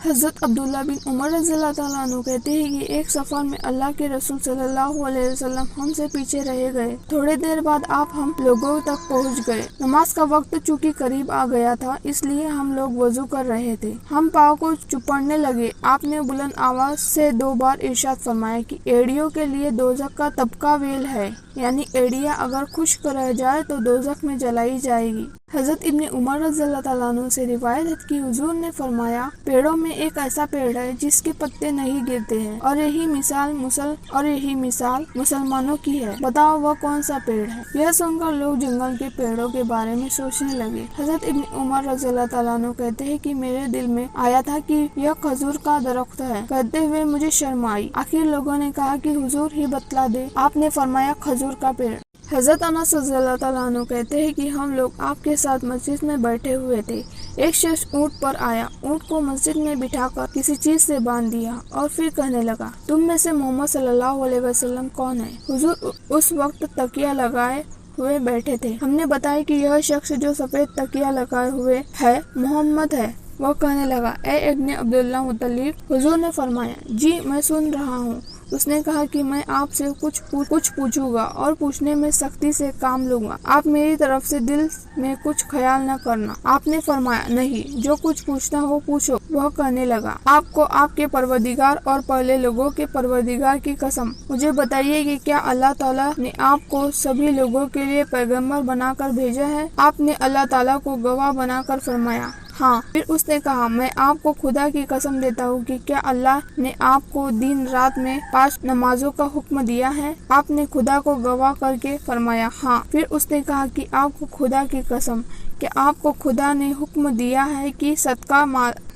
حضرت عبداللہ بن عمر رضی اللہ تعالیٰ عنہ کہتے ہیں کہ ایک سفر میں اللہ کے رسول صلی اللہ علیہ وسلم ہم سے پیچھے رہ گئے. تھوڑی دیر بعد آپ ہم لوگوں تک پہنچ گئے. نماز کا وقت چونکہ قریب آ گیا تھا اس لیے ہم لوگ وضو کر رہے تھے. ہم پاؤں کو چپڑنے لگے. آپ نے بلند آواز سے 2 بار ارشاد فرمایا کہ ایڑیوں کے لیے دوزخ کا طبقہ ویل ہے، یعنی ایڑیاں اگر خشک رہ جائے تو دوزخ میں جلائی جائے گی. حضرت ابن عمر رضی اللہ تعالیٰ عنہ سے روایت ہے کہ حضور نے فرمایا پیڑوں میں ایک ایسا پیڑ ہے جس کے پتے نہیں گرتے ہیں اور یہی مثال مسلمانوں کی ہے. بتاؤ وہ کون سا پیڑ ہے؟ یہ سن کر لوگ جنگل کے پیڑوں کے بارے میں سوچنے لگے. حضرت ابن عمر رضی اللہ تعالیٰ عنہ کہتے ہیں کہ میرے دل میں آیا تھا کہ یہ کھجور کا درخت ہے. کہتے ہوئے مجھے شرم آئی. آخر لوگوں نے کہا کہ حضور ہی بتلا دے. آپ نے فرمایا کھجور کا پیڑ. حضرت انس رضی اللہ تعالیٰ عنہ کہتے ہیں کہ ہم لوگ آپ کے ساتھ مسجد میں بیٹھے ہوئے تھے. ایک شخص اونٹ پر آیا. اونٹ کو مسجد میں بٹھا کر کسی چیز سے باندھ دیا اور پھر کہنے لگا تم میں سے محمد صلی اللہ علیہ وسلم کون ہے؟ حضور اس وقت تکیہ لگائے ہوئے بیٹھے تھے. ہم نے بتایا کہ یہ شخص جو سفید تکیہ لگائے ہوئے ہے محمد ہے. وہ کہنے لگا اے ابن عبداللہ مطلب. حضور نے فرمایا جی میں سن رہا ہوں. اس نے کہا کہ میں آپ سے کچھ پوچھوں گا اور پوچھنے میں سختی سے کام لوں گا. آپ میری طرف سے دل میں کچھ خیال نہ کرنا. آپ نے فرمایا نہیں، جو کچھ پوچھنا ہو پوچھو. وہ کہنے لگا آپ کو آپ کے پروردگار اور پہلے لوگوں کے پروردگار کی قسم مجھے بتائیے کہ کیا اللہ تعالیٰ نے آپ کو سبھی لوگوں کے لیے پیغمبر بنا کر بھیجا ہے؟ آپ نے اللہ تعالیٰ کو گواہ بنا کر فرمایا ہاں. پھر اس نے کہا میں آپ کو خدا کی قسم دیتا ہوں کہ کیا اللہ نے آپ کو دن رات میں 5 نمازوں کا حکم دیا ہے؟ آپ نے خدا کو گواہ کر کے فرمایا ہاں. پھر اس نے کہا کہ آپ کو خدا کی قسم کہ آپ کو خدا نے حکم دیا ہے کہ صدقہ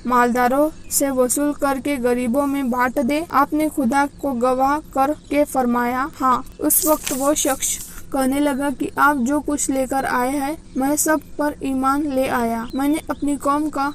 مالداروں سے وصول کر کے غریبوں میں بانٹ دے؟ آپ نے خدا کو گواہ کر کے فرمایا ہاں. اس وقت وہ شخص کہنے لگا کہ آپ جو کچھ لے کر آئے ہیں میں سب پر ایمان لے آیا. میں اپنی قوم کا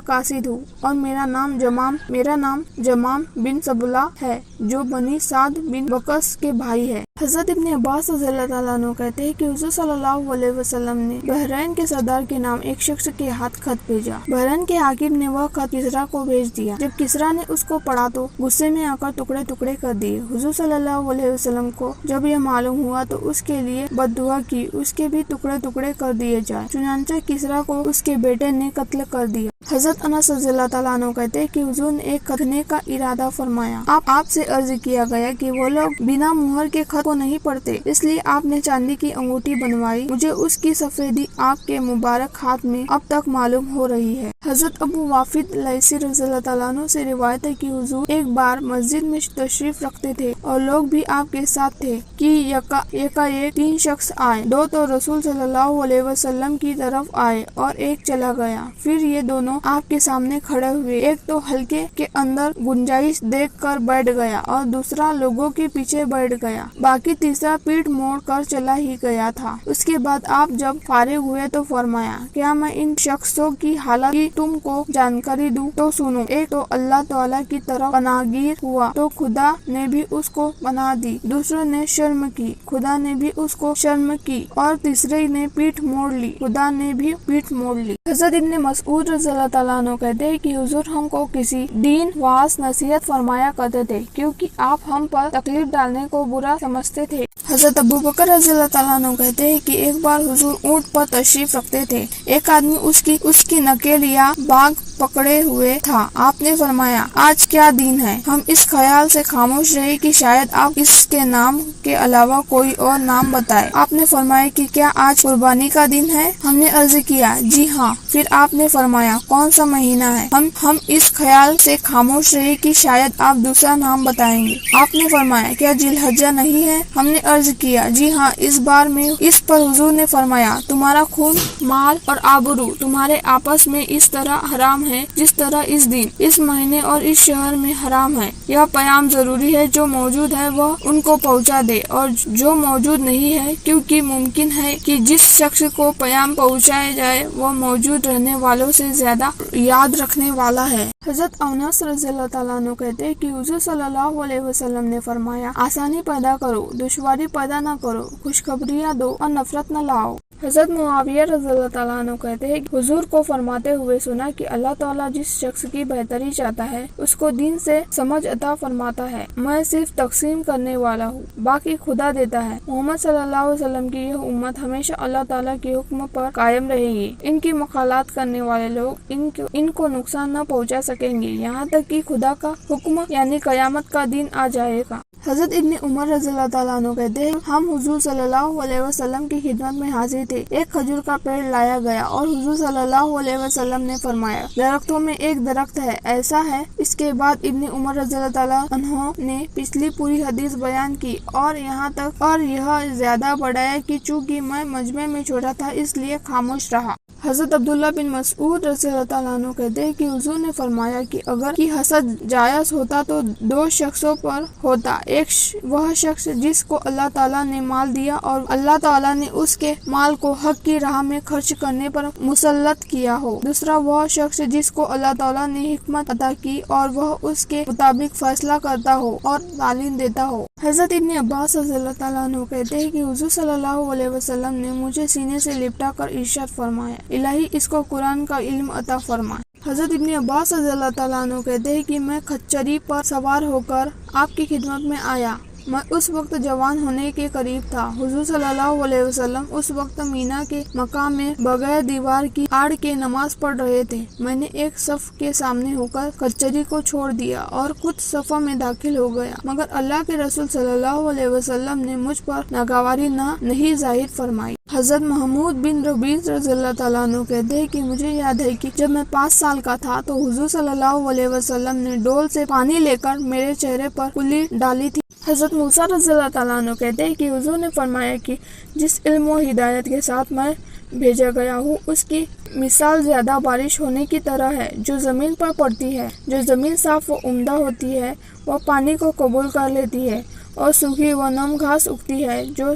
قاصد ہوں اور میرا نام جمام بن سبلہ ہے جو بنی سعد بن وقاص کے بھائی ہے. حضرت ابن عباس رضی اللہ تعالیٰ عنہ کہتے ہیں کہ حضور صلی اللہ علیہ وسلم نے بحرین کے سردار کے نام ایک شخص کے ہاتھ خط بھیجا. بحرین کے حاکم نے وہ خط کسریٰ کو بھیج دیا. جب کسریٰ نے اس کو پڑھا تو غصے میں آ کر ٹکڑے ٹکڑے کر دیے. حضور صلی اللہ علیہ وسلم کو جب یہ معلوم ہوا تو اس کے لیے بد دعا کی اس کے بھی ٹکڑے ٹکڑے کر دیے جائے. چنانچہ کسریٰ کو اس کے بیٹے نے قتل کر دیا. حضرت انس رضی اللہ تعالیٰ عنہ کہتے ہیں کہ حضور نے ایک خطنے کا ارادہ فرمایا. آپ سے عرض کیا گیا کہ وہ لوگ بنا مہر کے خط کو نہیں پڑھتے، اس لیے آپ نے چاندی کی انگوٹھی بنوائی. مجھے اس کی سفیدی آپ کے مبارک ہاتھ میں اب تک معلوم ہو رہی ہے. حضرت ابو وافد لیثی رضی اللہ تعالیٰ عنہ سے روایت ہے کہ حضور ایک بار مسجد میں تشریف رکھتے تھے اور لوگ بھی آپ کے ساتھ تھے کہ یکا ایک 3 شخص آئے. 2 تو رسول صلی اللہ علیہ وسلم کی طرف آئے اور ایک چلا گیا. پھر یہ دونوں آپ کے سامنے کھڑے ہوئے. ایک تو حلقے کے اندر گنجائش دیکھ کر بیٹھ گیا اور دوسرا لوگوں کے پیچھے بیٹھ گیا. باقی تیسرا پیٹھ موڑ کر چلا ہی گیا تھا. اس کے بعد آپ جب فارغ ہوئے تو فرمایا کیا میں ان شخصوں کی حالت کی تم کو جانکاری دوں تو سنو. ایک تو اللہ تعالیٰ کی طرف پناہ گیر ہوا تو خدا نے بھی اس کو پناہ دی. دوسروں نے شرم کی، خدا نے بھی اس کو شرم کی، اور تیسرے نے پیٹھ موڑ لی، خدا نے بھی پیٹھ موڑ لی. حضرت ابن مسعود رضی اللہ تعالیٰ عنہ کہتے ہیں کہ حضور ہم کو کسی دین واس نصیحت فرمایا کرتے تھے کیونکہ آپ ہم پر تکلیف ڈالنے کو برا سمجھتے تھے. حضرت ابو بکر رضی اللہ تعالیٰ عنہ کہتے ہیں کہ ایک بار حضور اونٹ پر تشریف رکھتے تھے. ایک آدمی اس کی نکیل یا باغ پکڑے ہوئے تھا. آپ نے فرمایا آج کیا دن ہے؟ ہم اس خیال سے خاموش رہے کہ شاید آپ اس کے نام کے علاوہ کوئی اور نام بتائے. آپ نے فرمایا کہ کیا آج قربانی کا دن ہے؟ ہم نے عرض کیا جی ہاں. پھر آپ نے فرمایا کون سا مہینہ ہے؟ ہم اس خیال سے خاموش رہے کہ شاید آپ دوسرا نام بتائیں گے. آپ نے فرمایا کیا ذی الحجہ نہیں ہے؟ ہم نے عرض کیا جی ہاں اس بار میں. اس پر حضور نے فرمایا تمہارا خون، مال اور آبرو تمہارے آپس میں اس طرح حرام ہے جس طرح اس دن، اس مہینے اور اس شہر میں حرام ہے. یہ پیام ضروری ہے جو موجود ہے وہ ان کو پہنچا دے اور جو موجود نہیں ہے، کیونکہ ممکن ہے کہ جس شخص کو پیام پہنچایا جائے وہ موجود رہنے والوں سے زیادہ یاد رکھنے والا ہے. حضرت انس رضی اللہ تعالیٰ عنہ کہتے ہیں کہ حضور صلی اللہ علیہ وسلم نے فرمایا آسانی پیدا کرو، دشواری پیدا نہ کرو، خوشخبریاں دو اور نفرت نہ لاؤ. حضرت معاویہ رضی اللہ تعالیٰ عنہ کہتے ہیں کہ حضور کو فرماتے ہوئے سنا کہ اللہ تعالیٰ جس شخص کی بہتری چاہتا ہے اس کو دین سے سمجھ عطا فرماتا ہے، میں صرف تقسیم کرنے والا ہوں، باقی خدا دیتا ہے۔ محمد صلی اللہ علیہ وسلم کی یہ امت ہمیشہ اللہ تعالیٰ کے حکم پر قائم رہے گی، ان کی مخالفت کرنے والے لوگ ان کو نقصان نہ پہنچا سکیں گے یہاں تک کہ خدا کا حکم یعنی قیامت کا دن آ جائے گا۔ حضرت ابن عمر رضی اللہ تعالیٰ عنہ کہتے ہیں ہم حضور صلی اللہ علیہ وسلم کی خدمت میں حاضر تھے، ایک کھجور کا پیڑ لایا گیا اور حضور صلی اللہ علیہ وسلم نے فرمایا درختوں میں ایک درخت ہے ایسا ہے۔ اس کے بعد ابن عمر رضی اللہ تعالیٰ عنہ نے پچھلی پوری حدیث بیان کی اور یہ زیادہ بڑھایا کہ چونکہ میں مجمع میں چھوٹا تھا اس لیے خاموش رہا۔ حضرت عبداللہ بن مسعود رضی اللہ تعالیٰ عنہ کہتے ہیں کہ حضور نے فرمایا کہ اگر کہ حسد جائز ہوتا تو دو شخصوں پر ہوتا، ایک وہ شخص جس کو اللہ تعالیٰ نے مال دیا اور اللہ تعالیٰ نے اس کے مال کو حق کی راہ میں خرچ کرنے پر مسلط کیا ہو، دوسرا وہ شخص جس کو اللہ تعالیٰ نے حکمت عطا کی اور وہ اس کے مطابق فیصلہ کرتا ہو اور تعلیم دیتا ہو۔ حضرت ابن عباس رضی اللہ تعالیٰ عنہ کہتے ہیں کہ حضور صلی اللہ علیہ وسلم نے مجھے سینے سے لپٹا کر ارشاد فرمایا الہی اس کو قرآن کا علم عطا فرمائے۔ حضرت ابن عباس رضی اللہ تعالیٰ عنہ کہتے ہیں کہ میں کچری پر سوار ہو کر آپ کی خدمت میں آیا، میں اس وقت جوان ہونے کے قریب تھا۔ حضور صلی اللہ علیہ وسلم اس وقت مینا کے مقام میں بغیر دیوار کی آڑ کے نماز پڑھ رہے تھے۔ میں نے ایک صف کے سامنے ہو کر کچری کو چھوڑ دیا اور خود صفوں میں داخل ہو گیا، مگر اللہ کے رسول صلی اللہ علیہ وسلم نے مجھ پر ناگواری نہیں ظاہر فرمائی۔ حضرت محمود بن ربیع رضی اللہ تعالیٰ عنہ کہتے ہیں کہ مجھے یاد ہے کہ جب میں 5 سال کا تھا تو حضور صلی اللہ علیہ وسلم نے ڈول سے پانی لے کر میرے چہرے پر کلی ڈالی تھی۔ حضرت موسیٰ رضی اللہ تعالیٰ عنہ کہتے ہیں کہ حضور نے فرمایا کہ جس علم و ہدایت کے ساتھ میں بھیجا گیا ہوں اس کی مثال زیادہ بارش ہونے کی طرح ہے جو زمین پر پڑتی ہے، جو زمین صاف و عمدہ ہوتی ہے وہ پانی کو قبول کر لیتی ہے، اور سوکھی و نم گھاس اگتی ہے، جو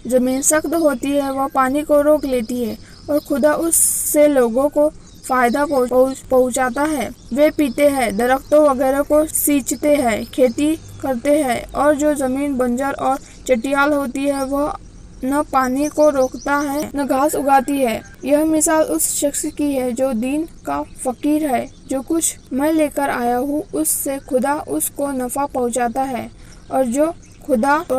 زمین سخت ہوتی ہے وہ پانی کو روک لیتی ہے، اور خدا اس سے لوگوں کو فائدہ پہنچاتا ہے، وہ پیتے ہیں، درختوں وغیرہ کو سینچتے ہیں، کھیتی کرتے ہیں، اور جو زمین بنجر اور چٹیال ہوتی ہے وہ نہ پانی کو روکتا ہے نہ گھاس اگاتی ہے۔ یہ مثال اس شخص کی ہے جو دین کا فقیر ہے، جو کچھ میں لے کر آیا ہوں اس سے خدا اس کو نفع پہنچاتا ہے، اور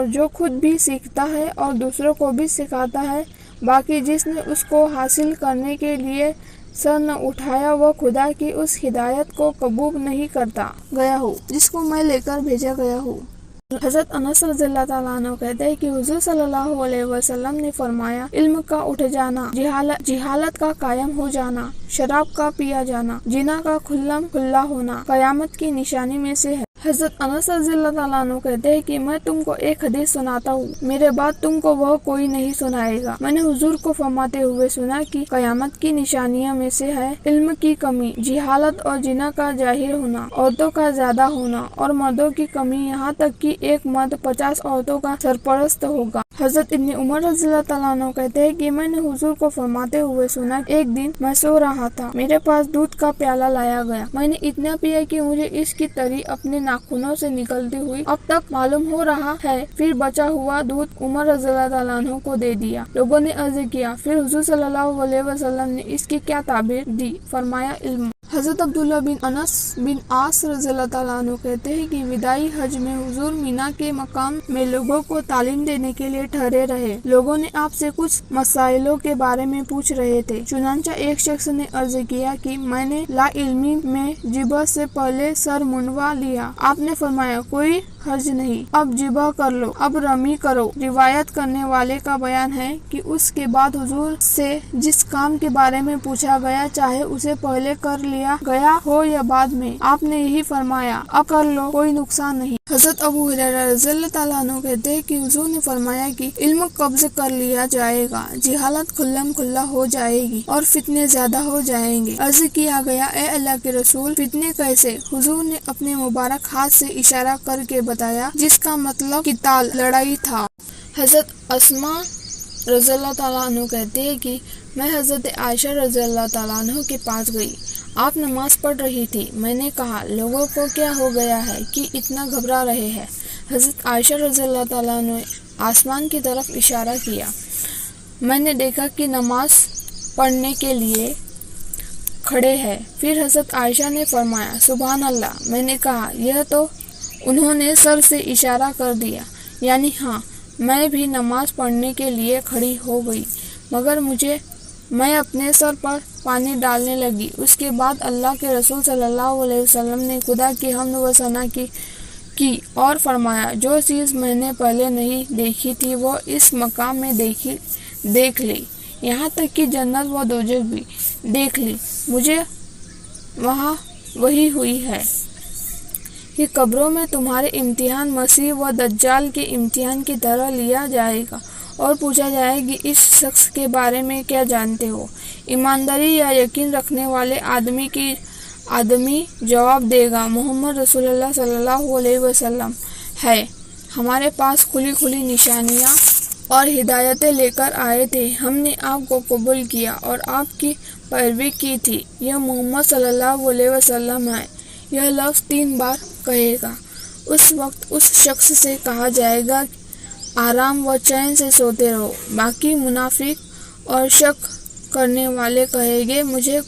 جو خود بھی سیکھتا ہے اور دوسروں کو بھی سکھاتا ہے، باقی جس نے اس کو حاصل کرنے کے لیے سر نہ اٹھایا وہ خدا کی اس ہدایت کو قبول نہیں کرتا گیا ہو جس کو میں لے کر بھیجا گیا ہوں۔ حضرت انس رضی اللہ تعالیٰ عنہ کہتے ہیں کہ حضور صلی اللہ علیہ وسلم نے فرمایا علم کا اٹھ جانا، جہالت کا قائم ہو جانا، شراب کا پیا جانا، زنا کا کھلا ہونا قیامت کی نشانی میں سے ہے۔ حضرت انس رضی اللہ تعالیٰ عنہ کہتے ہیں کہ میں تم کو ایک حدیث سناتا ہوں، میرے بعد تم کو وہ کوئی نہیں سنائے گا۔ میں نے حضور کو فرماتے ہوئے سنا کہ قیامت کی نشانیوں میں سے ہے علم کی کمی، جہالت اور زنا کا ظاہر ہونا، عورتوں کا زیادہ ہونا اور مردوں کی کمی، یہاں تک کہ ایک مرد 50 عورتوں کا سرپرست ہوگا۔ حضرت ابن عمر رضی اللہ تعالیٰ عنہ کہتے ہیں کہ میں نے حضور کو فرماتے ہوئے سنا ایک دن میں سو رہا تھا، میرے پاس دودھ کا پیالہ لایا گیا، میں نے اتنا پیا کہ مجھے اس کی تری اپنے ناخنوں سے نکلتی ہوئی اب تک معلوم ہو رہا ہے، پھر بچا ہوا دودھ عمر رضی اللہ تعالیٰ عنہ کو دے دیا۔ لوگوں نے عرض کیا پھر حضور صلی اللہ علیہ وسلم نے اس کی کیا تعبیر دی؟ فرمایا علم۔ حضرت عبداللہ بن انس بن عاص رضی اللہ تعالیٰ عنہ کہتے ہیں کہ وداعی حج میں حضور مینا کے مقام میں لوگوں کو تعلیم دینے کے لیے ٹھہرے رہے۔ لوگوں نے آپ سے کچھ مسائلوں کے بارے میں پوچھ رہے تھے، چنانچہ ایک شخص نے عرض کیا کہ میں نے لا علمی میں جبہ سے پہلے سر منڈوا لیا۔ آپ نے فرمایا کوئی حرج نہیں، اب جبہ کر لو، اب رمی کرو۔ روایت کرنے والے کا بیان ہے کہ اس کے بعد حضور سے جس کام کے بارے میں پوچھا گیا، چاہے اسے پہلے کر لیا گیا ہو یا بعد میں، آپ نے یہی فرمایا اب کر لو، کوئی نقصان نہیں۔ حضرت ابو ہریرہ رضی اللہ تعالیٰ عنہ کہتے ہیں کہ حضور نے فرمایا کہ علم قبض کر لیا جائے گا، جہالت کھلا ہو جائے گی اور فتنے زیادہ ہو جائیں گے۔ عرض کیا گیا اے اللہ کے رسول فتنے کیسے؟ حضور نے اپنے مبارک ہاتھ سے اشارہ کر کے بتایا جس کا مطلب قتال لڑائی تھا۔ حضرت اسماء رضی اللہ تعالیٰ عنہ کہتے ہیں کہ میں حضرت عائشہ رضی اللہ تعالیٰ عنہ کے پاس گئی، آپ نماز پڑھ رہی تھی، میں نے کہا لوگوں کو کیا ہو گیا ہے کہ اتنا گھبرا رہے ہیں؟ حضرت عائشہ رضی اللہ تعالیٰ عنہ آسمان کی طرف اشارہ کیا، میں نے دیکھا کہ نماز پڑھنے کے لیے کھڑے ہیں۔ پھر حضرت عائشہ نے فرمایا سبحان اللہ۔ میں نے کہا یہ تو انہوں نے سر سے اشارہ کر دیا، یعنی ہاں میں بھی نماز پڑھنے کے لیے کھڑی ہو گئی، مگر میں اپنے سر پر پانی ڈالنے لگی۔ اس کے بعد اللہ کے رسول صلی اللہ علیہ وسلم نے خدا کی حمد و ثنا کی اور فرمایا جو چیز میں نے پہلے نہیں دیکھی تھی وہ اس مقام میں دیکھ لی، یہاں تک کہ جنت و دوزخ بھی دیکھ لی۔ مجھے وہاں وحی ہوئی ہے کہ قبروں میں تمہارے امتحان مسیح و دجال کے امتحان کی طرح لیا جائے گا اور پوچھا جائے گی اس شخص کے بارے میں کیا جانتے ہو؟ ایمانداری یا یقین رکھنے والے آدمی جواب دے گا محمد رسول اللہ صلی اللہ علیہ وسلم ہے، ہمارے پاس کھلی نشانیاں اور ہدایتیں لے کر آئے تھے، ہم نے آپ کو قبول کیا اور آپ کی پیروی کی تھی، یہ محمد صلی اللہ علیہ وسلم ہے۔ یہ لفظ 3 بار کہے گا۔ اس وقت اس شخص سے کہا جائے گا آرام و چین سے سوتے رہو۔ باقی منافق اور شک کرنے والے کہیں گے مجھے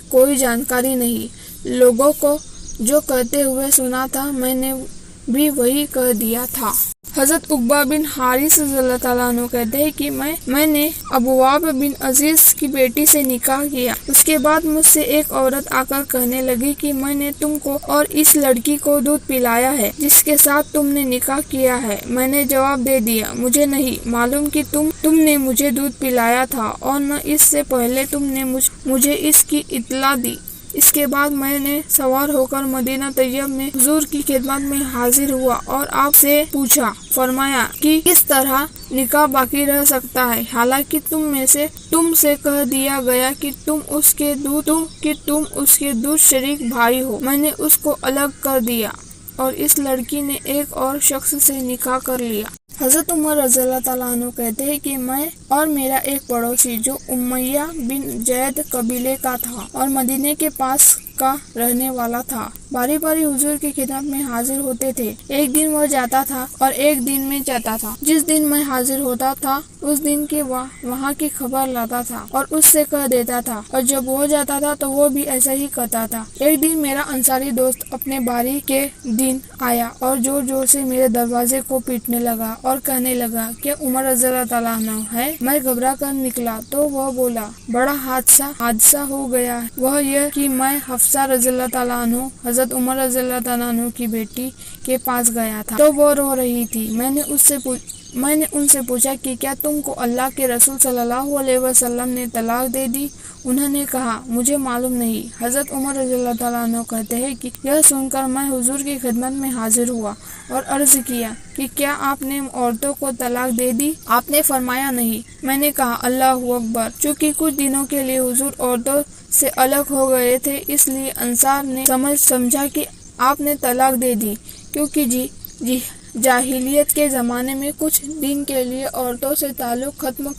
کوئی جانکاری نہیں، لوگوں کو جو کہتے ہوئے سنا تھا میں نے بھی وہی کہہ دیا تھا۔ حضرت عقبہ بن حارث رضی اللہ تعالیٰ عنہ کہتے ہیں کہ میں نے ابواب بن عزیز کی بیٹی سے نکاح کیا، اس کے بعد مجھ سے ایک عورت آ کر کہنے لگی کہ میں نے تم کو اور اس لڑکی کو دودھ پلایا ہے جس کے ساتھ تم نے نکاح کیا ہے۔ میں نے جواب دے دیا مجھے نہیں معلوم کہ تم نے مجھے دودھ پلایا تھا اور نہ اس سے پہلے تم نے مجھے اس کی اطلاع دی۔ اس کے بعد میں نے سوار ہو کر مدینہ طیب میں حضور کی خدمت میں حاضر ہوا اور آپ سے پوچھا، فرمایا کہ کس طرح نکاح باقی رہ سکتا ہے حالانکہ تم سے کہہ دیا گیا کہ تم اس کے دودھ شریک بھائی ہو۔ میں نے اس کو الگ کر دیا اور اس لڑکی نے ایک اور شخص سے نکاح کر لیا۔ حضرت عمر رضی اللہ تعالیٰ عنہ کہتے ہیں کہ میں اور میرا ایک پڑوسی جو امیہ بن جید قبیلے کا تھا اور مدینے کے پاس کا رہنے والا تھا، باری باری حضور کی خدمت میں حاضر ہوتے تھے۔ ایک دن وہ جاتا تھا اور ایک دن میں جاتا تھا۔ جس دن میں حاضر ہوتا تھا اس دن کے وہاں کی خبر لاتا تھا اور اس سے کہہ دیتا تھا، اور جب وہ جاتا تھا تو وہ بھی ایسا ہی کہتا تھا۔ ایک دن میرا انصاری دوست اپنے باری کے دن آیا اور زور زور سے میرے دروازے کو پیٹنے لگا اور کہنے لگا کہ عمر رضی اللہ تعالیٰ عنہ ہے۔ میں گھبرا کر نکلا تو وہ بولا بڑا حادثہ ہو گیا، وہ یہ کہ میں حفصہ رضی اللہ تعالیٰ عنہ حضرت عمر رضی اللہ تعالیٰ عنہ کی بیٹی کے پاس گیا تھا تو وہ رو رہی تھی۔ میں نے ان سے پوچھا کہ کیا تم کو اللہ کے رسول صلی اللہ علیہ وسلم نے طلاق دے دی؟ انہوں نے کہا مجھے معلوم نہیں۔ حضرت عمر رضی اللہ تعالیٰ عنہ کہتے ہیں کہ یہ سن کر میں حضور کی خدمت میں حاضر ہوا اور عرض کیا کہ کیا آپ نے عورتوں کو طلاق دے دی؟ آپ نے فرمایا نہیں۔ میں نے کہا اللہ اکبر۔ چونکہ کچھ دنوں کے لیے حضور عورتوں سے الگ ہو گئے تھے اس لیے انصار نے سمجھا کہ آپ نے طلاق دے دی، کیونکہ جاہلیت کے زمانے میں کچھ دن کے لیے عورتوں سے تعلق ختم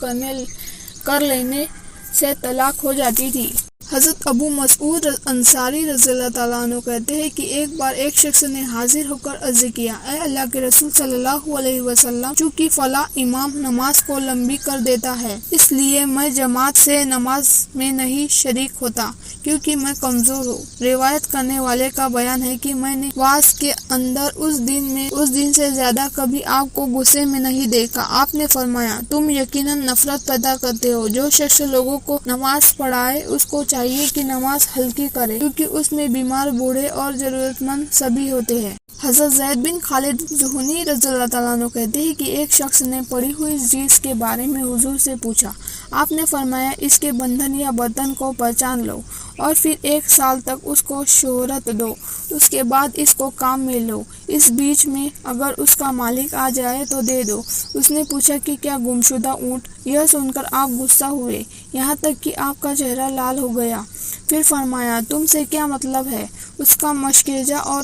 کر لینے سے طلاق ہو جاتی تھی۔ حضرت ابو مسعود انصاری رضی اللہ تعالیٰ عنہ کہتے ہیں کہ ایک بار ایک شخص نے حاضر ہو کر عرض کیا، اے اللہ کے رسول صلی اللہ علیہ وسلم، چونکہ فلاں امام نماز کو لمبی کر دیتا ہے اس لیے میں جماعت سے نماز میں نہیں شریک ہوتا کیونکہ میں کمزور ہوں۔ روایت کرنے والے کا بیان ہے کہ میں نے واس کے اندر اس دن سے زیادہ کبھی آپ کو غصے میں نہیں دیکھا۔ آپ نے فرمایا تم یقیناً نفرت پیدا کرتے ہو۔ جو شخص لوگوں کو نماز پڑھائے اس کو چاہیے کہ نماز ہلکی کرے کیونکہ اس میں بیمار، بوڑھے اور ضرورت مند سبھی ہوتے ہیں۔ حضرت زید بن خالد جہنی رضی اللہ تعالیٰ عنہ کہتے ہیں کہ ایک شخص نے پڑی ہوئی چیز کے بارے میں حضور سے پوچھا۔ آپ نے فرمایا اس کے بندھن یا برتن کو پہچان لو اور پھر 1 سال تک اس کو شہرت دو، اس کے بعد اس کو کام میں لو، اس بیچ میں اگر اس کا مالک آ جائے تو دے دو۔ اس نے پوچھا کہ کیا گمشدہ اونٹ؟ یہ سن کر آپ غصہ ہوئے یہاں تک کہ آپ کا چہرہ لال ہو گیا۔ پھر فرمایا تم سے کیا مطلب ہے؟ اس کا مشکیزہ اور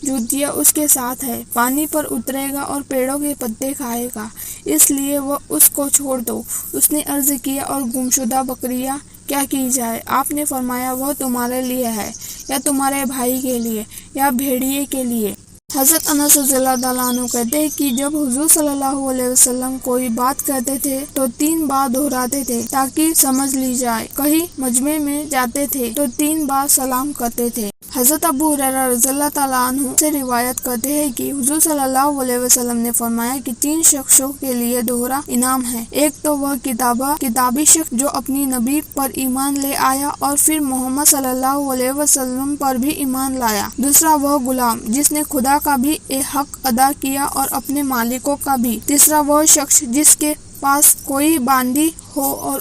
جوتیاں اس کے ساتھ ہے، پانی پر اترے گا اور پیڑوں کے پتے کھائے گا، اس لیے وہ اس کو چھوڑ دو۔ اس نے عرض کیا اور گمشدہ بکریاں کیا کی جائے؟ آپ نے فرمایا وہ تمہارے لیے ہے یا تمہارے بھائی کے لیے یا بھیڑیے کے لیے۔ حضرت انس رضی اللہ تعالیٰ عنہ کہتے ہیں کہ جب حضور صلی اللہ علیہ وسلم کوئی بات کہتے تھے تو 3 بار دہراتے تھے تاکہ سمجھ لی جائے. کہیں مجمع میں جاتے تھے تو 3 بار سلام کرتے تھے. حضرت ابو ہریرہ رضی اللہ تعالیٰ عنہ سے روایت کرتے ہیں کہ حضور صلی اللہ علیہ وسلم نے فرمایا کہ 3 شخصوں کے لیے دوہرا انعام ہے. ایک تو وہ کتابی شخص جو اپنی نبی پر ایمان لے آیا اور پھر محمد صلی اللہ علیہ وسلم پر بھی ایمان لایا. دوسرا وہ غلام جس نے خدا کا بھی ایک حق ادا کیا اور اپنے مالکوں کا بھی. تیسرا وہ شخص جس کے پاس کوئی باندی ہو اور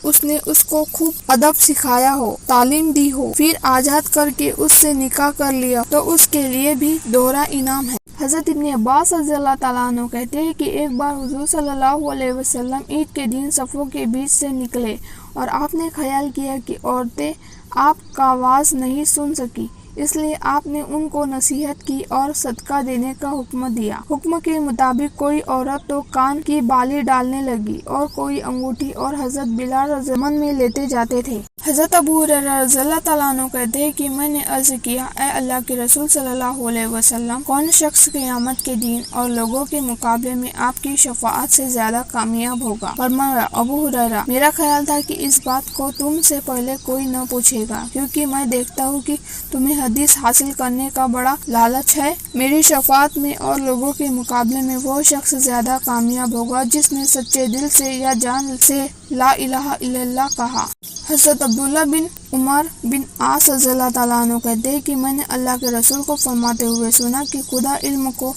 اس نے اس کو خوب ادب سکھایا ہو، تعلیم دی ہو، پھر آزاد کر کے اس سے نکاح کر لیا تو اس کے لیے بھی دوہرا انعام ہے. حضرت ابن عباس رضی اللہ تعالیٰ عنہ کہتے ہیں کہ ایک بار حضور صلی اللہ علیہ وسلم عید کے دن صفوں کے بیچ سے نکلے اور آپ نے خیال کیا کہ عورتیں آپ کا آواز نہیں سن سکی، اس لیے آپ نے ان کو نصیحت کی اور صدقہ دینے کا حکم دیا. حکم کے مطابق کوئی عورت تو کان کی بالی ڈالنے لگی اور کوئی انگوٹھی، اور حضرت بلال رضی اللہ عنہ میں لیتے جاتے تھے. حضرت ابو ہریرہ رضی اللہ تعالیٰ عنہ کہتے ہیں کہ میں نے عرض کیا، اے اللہ کے رسول صلی اللہ علیہ وسلم، کون شخص قیامت کے دن اور لوگوں کے مقابلے میں آپ کی شفاعت سے زیادہ کامیاب ہوگا؟ فرمایا ابو ہریرہ، میرا خیال تھا کہ اس بات کو تم سے پہلے کوئی نہ پوچھے گا، کیونکہ میں دیکھتا ہوں کہ تمہیں حدیث حاصل کرنے کا بڑا لالچ ہے. میری شفاعت میں اور لوگوں کے مقابلے میں وہ شخص زیادہ کامیاب ہوگا جس نے سچے دل سے یا جان سے لا الہ الا اللہ کہا. حضرت عبداللہ بن عمر بن عاص رضی اللہ تعالیٰ عنہ کہتے ہیں کہ میں نے اللہ کے رسول کو فرماتے ہوئے سنا کہ خدا علم کو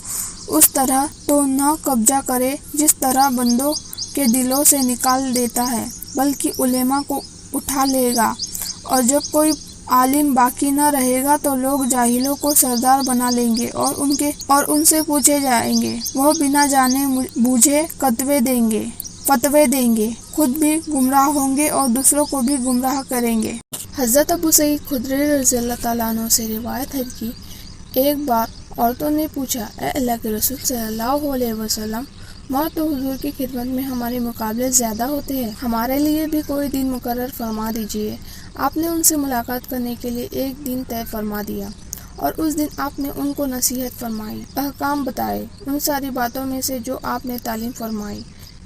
اس طرح تو نہ قبضہ کرے جس طرح بندوں کے دلوں سے نکال دیتا ہے، بلکہ علماء کو اٹھا لے گا، اور جب کوئی عالم باقی نہ رہے گا تو لوگ جاہلوں کو سردار بنا لیں گے اور ان سے پوچھے جائیں گے. وہ بنا جانے بوجھے فتوے دیں گے، خود بھی گمراہ ہوں گے اور دوسروں کو بھی گمراہ کریں گے. حضرت ابو سعید خدری رضی اللہ تعالیٰ عنہ سے روایت ہے کہ ایک بار عورتوں نے پوچھا، اے اللہ کے رسول صلی اللہ علیہ وسلم، مرد تو حضور کی خدمت میں ہمارے مقابلے زیادہ ہوتے ہیں، ہمارے لیے بھی کوئی دن مقرر فرما دیجیے. آپ نے ان سے ملاقات کرنے کے لیے ایک دن طے فرما دیا اور اس دن آپ نے ان کو نصیحت فرمائی، احکام بتائے. ان ساری باتوں میں سے جو آپ نے تعلیم فرمائی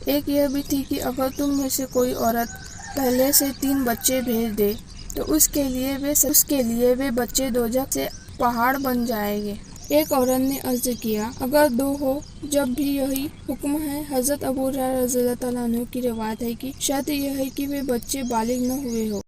ایک یہ بھی تھی کہ اگر تم میں سے کوئی عورت پہلے سے 3 بچے بھیج دے تو اس کے لیے وہ بچے دوزخ سے پہاڑ بن جائیں گے. ایک عورت نے عرض کیا، اگر 2 ہو جب بھی یہی حکم ہے؟ حضرت ابو ہریرہ رضی اللہ تعالیٰ عنہ کی روایت ہے کہ شرط یہ ہے کہ وہ بچے بالغ نہ ہوئے ہو.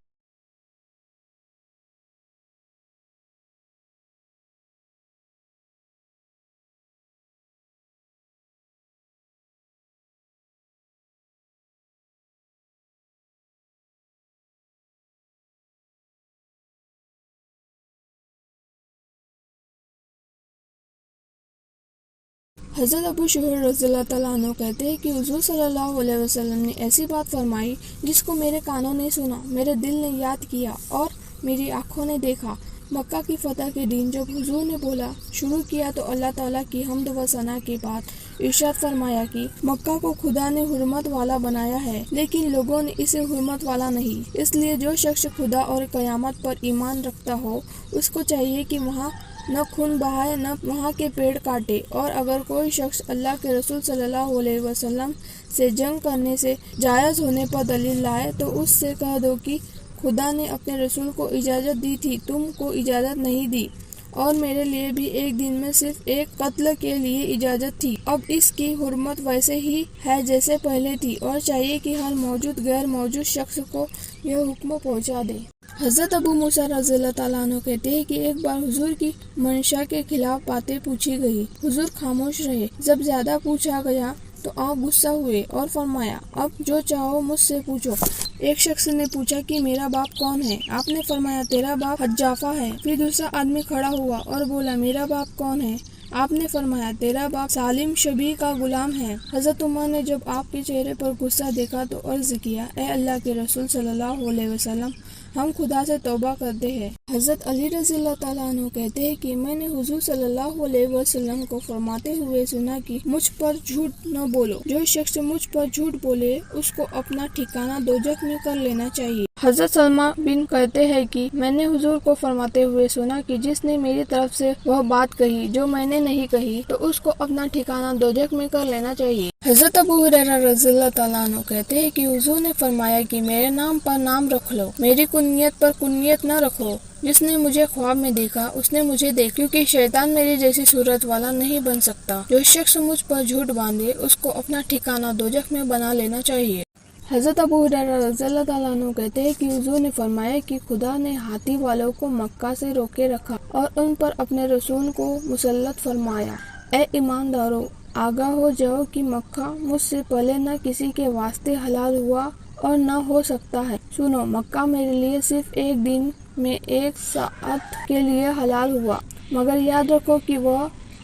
حضرت ابو شہر رضی اللہ تعالیٰ عنہ کہتے ہیں کہ حضور صلی اللہ علیہ وسلم نے ایسی بات فرمائی جس کو میرے کانوں نے سنا، میرے دل نے یاد کیا اور میری آنکھوں نے دیکھا. مکہ کی فتح کے دن جب حضور نے بولا شروع کیا تو اللہ تعالیٰ کی حمد و ثنا کے بعد ارشاد فرمایا کہ مکہ کو خدا نے حرمت والا بنایا ہے لیکن لوگوں نے اسے حرمت والا نہیں. اس لیے جو شخص خدا اور قیامت پر ایمان رکھتا ہو اس کو چاہیے کہ وہاں نہ خون بہائے نہ وہاں کے پیڑ کاٹے، اور اگر کوئی شخص اللہ کے رسول صلی اللہ علیہ وسلم سے جنگ کرنے سے جائز ہونے پر دلیل لائے تو اس سے کہہ دو کہ خدا نے اپنے رسول کو اجازت دی تھی، تم کو اجازت نہیں دی، اور میرے لیے بھی ایک دن میں صرف ایک قتل کے لیے اجازت تھی. اب اس کی حرمت ویسے ہی ہے جیسے پہلے تھی، اور چاہیے کہ ہر موجود غیر موجود شخص کو یہ حکم پہنچا دے. حضرت ابو موسیٰ رضی اللہ تعالیٰ عنہ کہتے ہیں کہ ایک بار حضور کی منشا کے خلاف باتیں پوچھی گئی، حضور خاموش رہے. جب زیادہ پوچھا گیا تو آپ غصہ ہوئے اور فرمایا، اب جو چاہو مجھ سے پوچھو. ایک شخص نے پوچھا کہ میرا باپ کون ہے؟ آپ نے فرمایا تیرا باپ حذافہ ہے. پھر دوسرا آدمی کھڑا ہوا اور بولا میرا باپ کون ہے؟ آپ نے فرمایا تیرا باپ سالم شبی کا غلام ہے. حضرت عمر نے جب آپ کے چہرے پر غصہ دیکھا تو عرض کیا، اے اللہ کے رسول صلی اللہ علیہ وسلم، ہم خدا سے توبہ کرتے ہیں حضرت علی رضی اللہ تعالیٰ عنہ کہتے ہیں کہ میں نے حضور صلی اللہ علیہ وسلم کو فرماتے ہوئے سنا کہ مجھ پر جھوٹ نہ بولو، جو شخص مجھ پر جھوٹ بولے اس کو اپنا ٹھکانہ دوزخ میں کر لینا چاہیے۔ حضرت سلمہ بن کہتے ہیں کہ میں نے حضور کو فرماتے ہوئے سنا کہ جس نے میری طرف سے وہ بات کہی جو میں نے نہیں کہی تو اس کو اپنا ٹھکانہ دوزخ میں کر لینا چاہیے۔ حضرت ابو ہریرہ رضی اللہ تعالیٰ عنہ کہتے ہیں کہ حضور نے فرمایا کہ میرے نام پر نام رکھ لو، میری کنیت پر کنیت نہ رکھو۔ جس نے مجھے خواب میں دیکھا اس نے مجھے دیکھا، کیونکہ شیطان میری جیسی صورت والا نہیں بن سکتا۔ جو شخص مجھ پر جھوٹ باندھے اس کو اپنا ٹھکانہ دوزخ میں بنا لینا چاہیے۔ حضرت ابو ہریرہ رضی اللہ تعالیٰ عنہ کہتے ہیں کہ حضور نے فرمایا کہ خدا نے ہاتھی والوں کو مکہ سے روکے رکھا اور ان پر اپنے رسول کو مسلط فرمایا۔ اے ایماندارو، آگاہ ہو جاؤ کہ مکہ مجھ سے پہلے نہ کسی کے واسطے حلال ہوا اور نہ ہو سکتا ہے۔ سنو، مکہ میرے لیے صرف ایک دن میں 1 ساعت کے لیے حلال ہوا، مگر یاد رکھو کہ وہ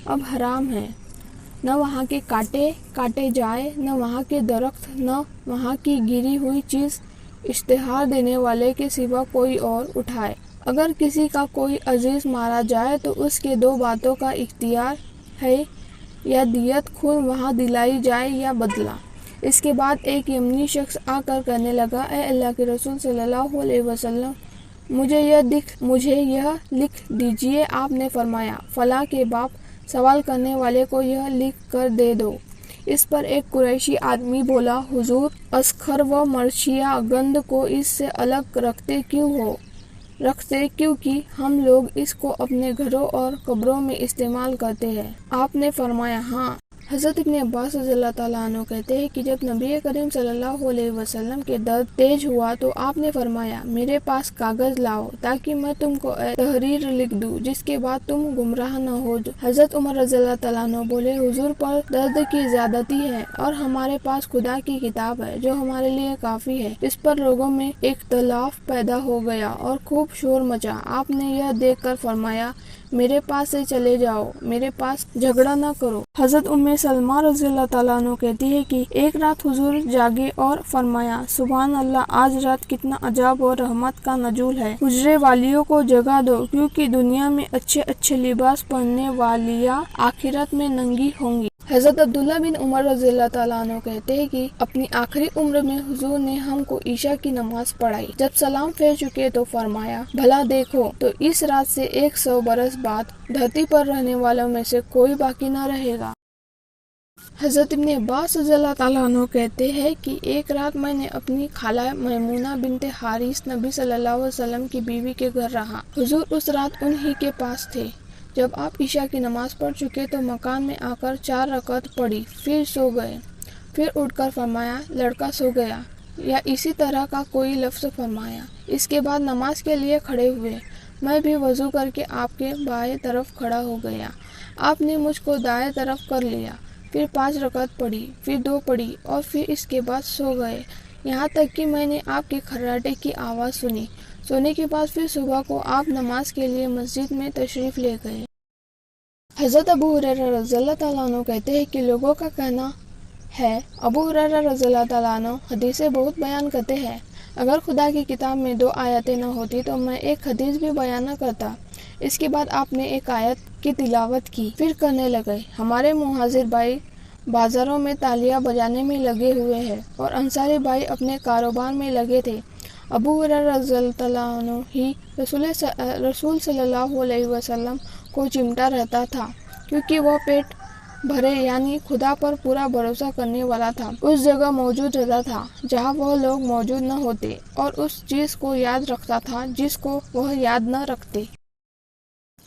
اب حرام ہے۔ نہ وہاں کے کانٹے کاٹے جائے، نہ وہاں کے درخت، نہ وہاں کی گری ہوئی چیز اشتہار دینے والے کے سوا کوئی اور اٹھائے۔ اگر کسی کا کوئی عزیز مارا جائے تو اس کے 2 باتوں کا اختیار ہے، یا دیت خون وہاں دلائی جائے یا بدلہ۔ اس کے بعد ایک یمنی شخص آ کر کہنے لگا، اے اللہ کے رسول صلی اللہ علیہ وسلم، مجھے یہ لکھ دیجئے۔ آپ نے فرمایا، فلاں کے باپ سوال کرنے والے کو یہ لکھ کر دے دو۔ اس پر ایک قریشی آدمی بولا، حضور، اسخر و مرثیہ گند کو اس سے الگ رکھتے کیونکہ ہم لوگ اس کو اپنے گھروں اور قبروں میں استعمال کرتے ہیں۔ آپ نے فرمایا، ہاں۔ حضرت ابن عباس رضی اللہ تعالیٰ عنہ کہتے ہیں کہ جب نبی کریم صلی اللہ علیہ وسلم کے درد تیز ہوا تو آپ نے فرمایا، میرے پاس کاغذ لاؤ تاکہ میں تم کو تحریر لکھ دوں جس کے بعد تم گمراہ نہ ہو۔ حضرت عمر رضی اللہ تعالیٰ عنہ بولے، حضور پر درد کی زیادتی ہے اور ہمارے پاس خدا کی کتاب ہے جو ہمارے لیے کافی ہے۔ اس پر لوگوں میں اختلاف پیدا ہو گیا اور خوب شور مچا۔ آپ نے یہ دیکھ کر فرمایا، میرے پاس سے چلے جاؤ، میرے پاس جھگڑا نہ کرو۔ حضرت ام سلمہ رضی اللہ تعالیٰ عنہ کہتی ہے کہ ایک رات حضور جاگے اور فرمایا، سبحان اللہ، آج رات کتنا عجاب اور رحمت کا نزول ہے۔ حجرے والیوں کو جگا دو، کیونکہ دنیا میں اچھے لباس پہننے والیاں آخرت میں ننگی ہوں گی۔ حضرت عبداللہ بن عمر رضی اللہ تعالیٰ عنہ کہتے ہیں کہ اپنی آخری عمر میں حضور نے ہم کو عشاء کی نماز پڑھائی۔ جب سلام پھیر چکے تو فرمایا، بھلا دیکھو تو اس رات سے 100 برس بعد دھرتی پر رہنے والوں میں سے کوئی باقی نہ رہے گا۔ حضرت ابن عباس رضی اللہ تعالیٰ عنہ کہتے ہیں کہ ایک رات میں نے اپنی خالہ میمونہ بنت حارث نبی صلی اللہ علیہ وسلم کی بیوی کے گھر رہا۔ حضور اس رات انہی کے پاس تھے۔ جب آپ عشاء کی نماز پڑھ چکے تو مکان میں آ کر 4 رکعت پڑھی، پھر سو گئے۔ پھر اٹھ کر فرمایا، لڑکا سو گیا، یا اسی طرح کا کوئی لفظ فرمایا۔ اس کے بعد نماز کے لیے کھڑے ہوئے۔ میں بھی وضو کر کے آپ کے بائیں طرف کھڑا ہو گیا۔ آپ نے مجھ کو دائیں طرف کر لیا، پھر 5 رکعت پڑھی، پھر 2 پڑھی اور پھر اس کے بعد سو گئے، یہاں تک کہ میں نے آپ کے کھرراٹے کی آواز سنی۔ سونے کے بعد پھر صبح کو آپ نماز کے لیے مسجد میں تشریف لے گئے۔ حضرت ابو ہریرہ رضی اللہ تعالیٰ عنہ کہتے ہیں کہ لوگوں کا کہنا ہے، ابو ہریرہ رضی اللہ تعالیٰ عنہ حدیثیں بہت بیان کرتے ہیں، اگر خدا کی کتاب میں 2 آیتیں نہ ہوتی تو میں ایک حدیث بھی بیان نہ کرتا۔ اس کے بعد آپ نے ایک آیت کی تلاوت کی، پھر کرنے لگے، ہمارے مہاجر بھائی بازاروں میں تالیاں بجانے میں لگے ہوئے ہیں اور انصاری بھائی اپنے کاروبار میں لگے تھے۔ ابو ہریرہ رضی اللہ تعالیٰ عنہ ہی رسول صلی اللہ علیہ وسلم کو چمٹا رہتا تھا، کیونکہ وہ پیٹ بھرے یعنی خدا پر پورا بھروسہ کرنے والا تھا، اس جگہ موجود رہتا تھا جہاں وہ لوگ موجود نہ ہوتے، اور اس چیز کو یاد رکھتا تھا جس کو وہ یاد نہ رکھتے۔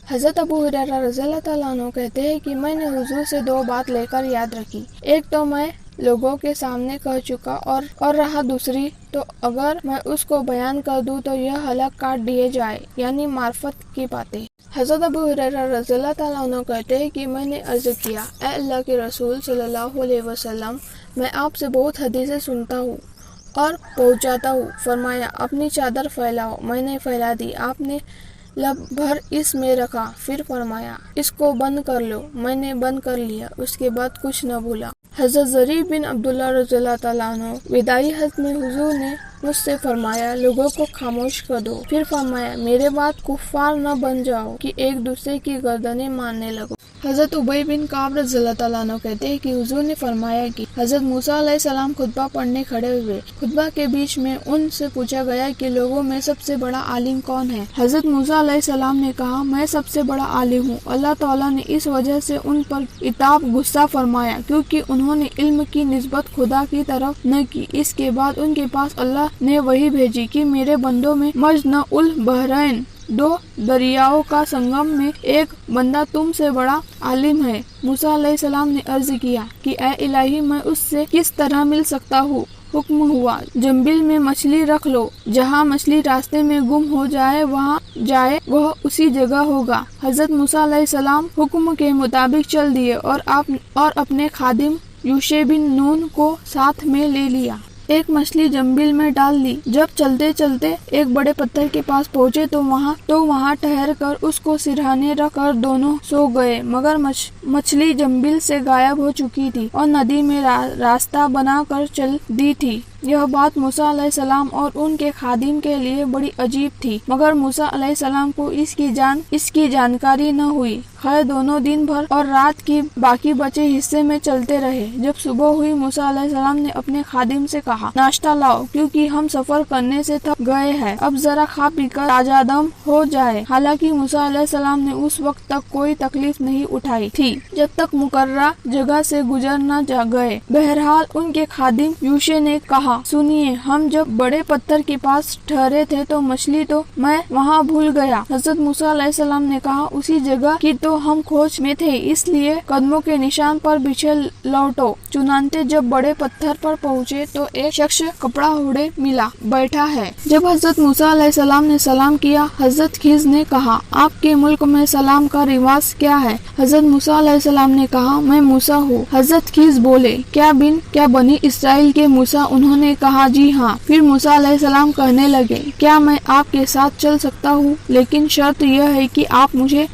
حضرت ابو ہریرہ رضی اللہ تعالیٰ عنہ کہتے ہیں کہ میں نے حضور سے 2 بات لے کر یاد رکھی، ایک تو میں لوگوں کے سامنے کہہ چکا اور رہا دوسری تو اگر میں اس کو بیان کر دوں تو یہ حلق کاٹ دیے جائے، یعنی معرفت کی باتیں۔ حضرت ابو ہریرہ رضی اللہ تعالیٰ عنہ کہتے ہیں کہ میں نے عرض کیا، اے اللہ کے رسول صلی اللہ علیہ وسلم، میں آپ سے بہت حدیثیں سنتا ہوں اور پہنچاتا ہوں۔ فرمایا، اپنی چادر پھیلاؤ۔ میں نے پھیلا دی۔ آپ نے لب بھر اس میں رکھا، پھر فرمایا، اس کو بند کر لو۔ میں نے بند کر لیا، اس کے بعد کچھ نہ بولا۔ حضرت زریر بن عبداللہ رضی اللہ تعالیٰ عنہ وداعی حج میں حضور نے مجھ سے فرمایا لوگوں کو خاموش کر دو، پھر فرمایا میرے بعد کفار نہ بن جاؤ کہ ایک دوسرے کی گردنیں مارنے لگو۔ حضرت ابی بن کعب رضی اللہ تعالیٰ عنہ کہتے ہیں کہ حضور نے فرمایا کہ حضرت موسیٰ علیہ السلام خطبہ پڑھنے کھڑے ہوئے، خطبہ کے بیچ میں ان سے پوچھا گیا کہ لوگوں میں سب سے بڑا عالم کون ہے؟ حضرت موسیٰ علیہ السلام نے کہا میں سب سے بڑا عالم ہوں۔ اللہ تعالیٰ نے اس وجہ سے ان پر عتاب غصہ فرمایا کیونکہ انہوں نے علم کی نسبت خدا کی طرف نہ کی۔ اس کے بعد ان کے پاس اللہ نے وحی بھیجی کہ میرے بندوں میں مجمع البحرین، دو دریاؤں کا سنگم میں ایک بندہ تم سے بڑا عالم ہے۔ موسیٰ علیہ السلام نے عرض کیا کہ اے الہی میں اس سے کس طرح مل سکتا ہوں؟ حکم ہوا جنبل میں مچھلی رکھ لو، جہاں مچھلی راستے میں گم ہو جائے وہاں جائے وہ اسی جگہ ہوگا۔ حضرت موسیٰ علیہ السلام حکم کے مطابق چل دیے اور اپنے خادم یوشع بن نون کو ساتھ میں لے لیا۔ ایک مچھلی جنبل میں ڈال دی۔ جب چلتے چلتے ایک بڑے پتھر کے پاس پہنچے تو وہاں ٹھہر کر اس کو سرہانے رکھ کر دونوں سو گئے، مگر مچھلی جنبل سے غائب ہو چکی تھی اور ندی میں راستہ بنا کر چل دی تھی۔ یہ بات موسیٰ علیہ السلام اور ان کے خادم کے لیے بڑی عجیب تھی، مگر موسیٰ علیہ السلام کو اس کی جانکاری نہ ہوئی۔ خیر دونوں دن بھر اور رات کی باقی بچے حصے میں چلتے رہے۔ جب صبح ہوئی موسیٰ علیہ السلام نے اپنے خادم سے کہا ناشتہ لاؤ کیونکہ ہم سفر کرنے سے تھک گئے ہیں، اب ذرا کھا پی کر تازہ دم ہو جائے۔ حالانکہ موسیٰ علیہ السلام نے اس وقت تک کوئی تکلیف نہیں اٹھائی تھی جب تک مقررہ جگہ سے گزر نہ گئے۔ بہرحال ان کے خادم یوشع نے کہا سنیے، ہم جب بڑے پتھر کے پاس ٹھہرے تھے تو مچھلی تو میں وہاں بھول گیا۔ حضرت موسیٰ علیہ السلام نے کہا اسی جگہ کی تو ہم کھوج میں تھے، اس لیے قدموں کے نشان پر پیچھے لوٹو۔ چنانچہ جب بڑے پتھر پر پہنچے تو ایک شخص کپڑا اوڑھے ملا بیٹھا ہے۔ جب حضرت موسیٰ علیہ السلام نے سلام کیا، حضرت خضر نے کہا آپ کے ملک میں سلام کا رواج کیا ہے؟ حضرت موسیٰ علیہ السلام نے کہا میں موسیٰ ہوں۔ حضرت خضر بولے کیا بنی اسرائیل کے موسیٰ؟ انہوں نے کہا جی ہاں۔ پھر موسیٰ علیہ السلام کہنے لگے کیا میں آپ کے ساتھ چل سکتا ہوں؟ لیکن شرط یہ ہے کہ آپ مجھے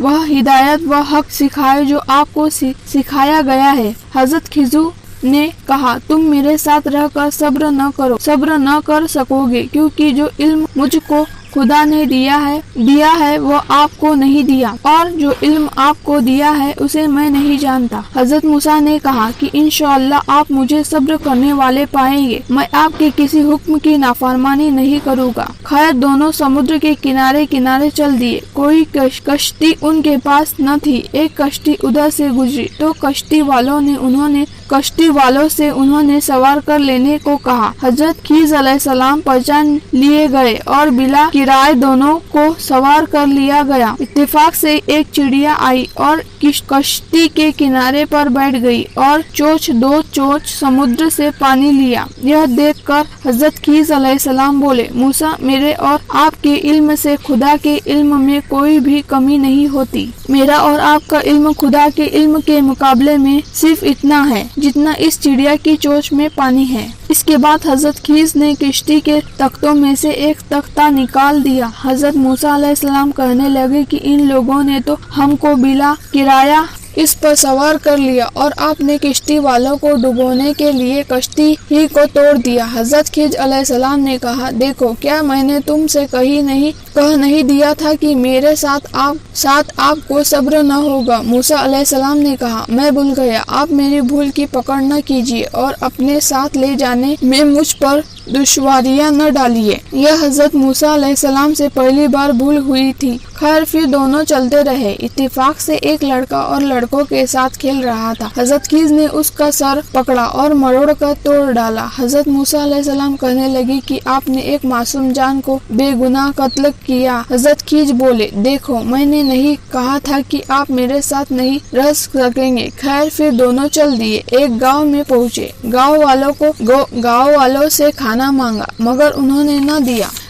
وہ ہدایت و حق سکھائے جو آپ کو سکھایا گیا ہے۔ حضرت خضر نے کہا تم میرے ساتھ رہ کر صبر نہ کر سکو گے، کیونکہ جو علم مجھ کو خدا نے دیا ہے وہ آپ کو نہیں دیا، اور جو علم آپ کو دیا ہے اسے میں نہیں جانتا۔ حضرت موسیٰ نے کہا کہ انشاءاللہ آپ مجھے صبر کرنے والے پائیں گے، میں آپ کے کسی حکم کی نافرمانی نہیں کروں گا۔ خیر دونوں سمندر کے کنارے چل دیے۔ کوئی کشتی ان کے پاس نہ تھی۔ ایک کشتی ادھر سے گزری تو کشتی والوں سے انہوں نے سوار کر لینے کو کہا۔ حضرت خضر علیہ السلام پہچان لیے گئے اور بلا کرائے دونوں کو سوار کر لیا گیا۔ اتفاق سے ایک چڑیا آئی اور کشتی کے کنارے پر بیٹھ گئی اور دو چوچ سمندر سے پانی لیا۔ یہ دیکھ کر حضرت خضر علیہ السلام بولے موسیٰ میرے اور آپ کے علم سے خدا کے علم میں کوئی بھی کمی نہیں ہوتی۔ میرا اور آپ کا علم خدا کے علم کے مقابلے میں صرف اتنا ہے جتنا اس چڑیا کی چوچ میں پانی ہے۔ اس کے بعد حضرت خضر نے کشتی کے تختوں میں سے ایک تختہ نکال دیا۔ حضرت موسیٰ علیہ السلام کہنے لگے کہ ان لوگوں نے تو ہم کو بلا کرایہ اس پر سوار کر لیا اور آپ نے کشتی والوں کو ڈبونے کے لیے کشتی ہی کو توڑ دیا۔ حضرت خضر علیہ السلام نے کہا دیکھو کیا میں نے تم سے کہہ نہیں دیا تھا کہ میرے ساتھ آپ کو صبر نہ ہوگا؟ موسیٰ علیہ السلام نے کہا میں بھول گیا، آپ میری بھول کی پکڑ نہ کیجیے اور اپنے ساتھ لے جانے میں مجھ پر دشواریاں نہ ڈالیے۔ یہ حضرت موسیٰ علیہ السلام سے پہلی بار بھول ہوئی تھی۔ خیر پھر دونوں چلتے رہے۔ اتفاق سے ایک لڑکا اور لڑکوں کے ساتھ کھیل رہا تھا۔ حضرت خضر نے اس کا سر پکڑا اور مروڑ کر توڑ ڈالا۔ حضرت موسیٰ علیہ السلام کہنے لگے کہ آپ نے ایک معصوم جان کو بے گناہ قتل کیا۔ حضرت خضر بولے دیکھو میں نے نہیں کہا تھا کہ آپ میرے ساتھ نہیں رہ سکیں گے۔ خیر پھر دونوں چل دیے۔ ایک گاؤں میں پہنچے۔ گاؤں والوں سے کھانا مانگا مگر انہوں نے نہ دیا۔